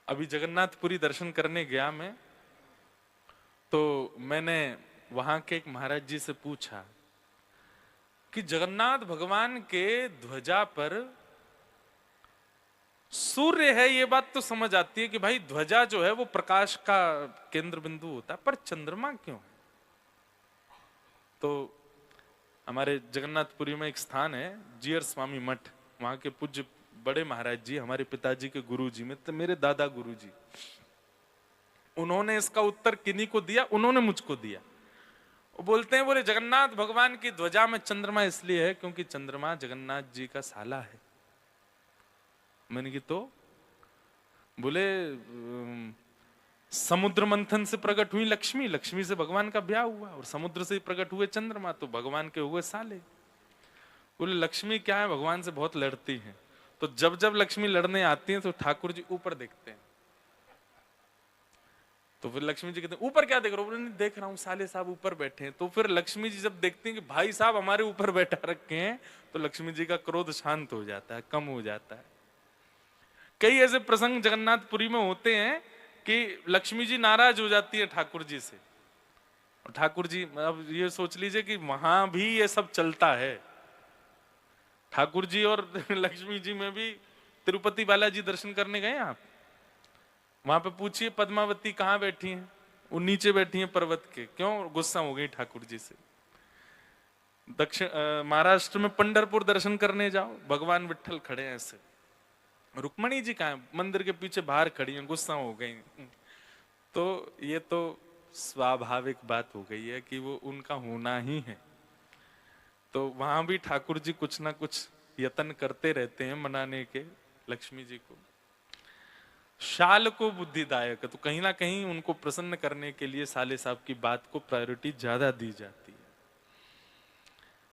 अभी जगन्नाथपुरी दर्शन करने गया मैं, तो मैंने वहां के एक महाराज जी से पूछा कि जगन्नाथ भगवान के ध्वजा पर सूर्य है, ये बात तो समझ आती है कि भाई ध्वजा जो है वो प्रकाश का केंद्र बिंदु होता है, पर चंद्रमा क्यों है? तो हमारे जगन्नाथपुरी में एक स्थान है जीयर स्वामी मठ, वहां के पूज्य बड़े महाराज जी, हमारे पिताजी के गुरु जी में तो मेरे दादा गुरु जी, उन्होंने इसका उत्तर किन्हीं को दिया, उन्होंने मुझको दिया। वो बोलते हैं, बोले जगन्नाथ भगवान की ध्वजा में चंद्रमा इसलिए है क्योंकि चंद्रमा जगन्नाथ जी का साला है। मैंने की तो बोले समुद्र मंथन से प्रकट हुई लक्ष्मी, लक्ष्मी से भगवान का ब्याह हुआ, और समुद्र से प्रकट हुए चंद्रमा, तो भगवान के हुए साले। बोले लक्ष्मी क्या है, भगवान से बहुत लड़ती है, तो जब जब लक्ष्मी लड़ने आती है तो ठाकुर जी ऊपर देखते हैं। तो फिर लक्ष्मी जी कहते हैं ऊपर क्या देख रहे हो? बोले नहीं देख रहा हूँ साले साहब ऊपर बैठे हैं। तो फिर लक्ष्मी जी जब देखती हैं कि भाई साहब हमारे ऊपर बैठा रखे हैं, तो लक्ष्मी जी का क्रोध शांत हो जाता है, कम हो जाता है। कई ऐसे प्रसंग जगन्नाथपुरी में होते हैं कि लक्ष्मी जी नाराज हो जाती है ठाकुर जी से, और ठाकुर जी, अब ये सोच लीजिए कि वहां भी ये सब चलता है। ठाकुर जी और लक्ष्मी जी में भी, तिरुपति बालाजी दर्शन करने गए आप, वहां पे पूछिए पद्मावती कहाँ बैठी हैं, वो नीचे बैठी हैं पर्वत के, क्यों? गुस्सा हो गई ठाकुर जी से। दक्षिण महाराष्ट्र में पंढरपुर दर्शन करने जाओ, भगवान विट्ठल खड़े हैं ऐसे, रुक्मणी जी कहाँ है? मंदिर के पीछे बाहर खड़ी हैं, गुस्सा हो गई। तो ये तो स्वाभाविक बात हो गई है कि वो उनका होना ही है। तो वहां भी ठाकुर जी कुछ ना कुछ यत्न करते रहते हैं मनाने के लक्ष्मी जी को। शाल को बुद्धिदायक है, तो कहीं ना कहीं उनको प्रसन्न करने के लिए साले साहब की बात को प्रायोरिटी ज्यादा दी जाती है।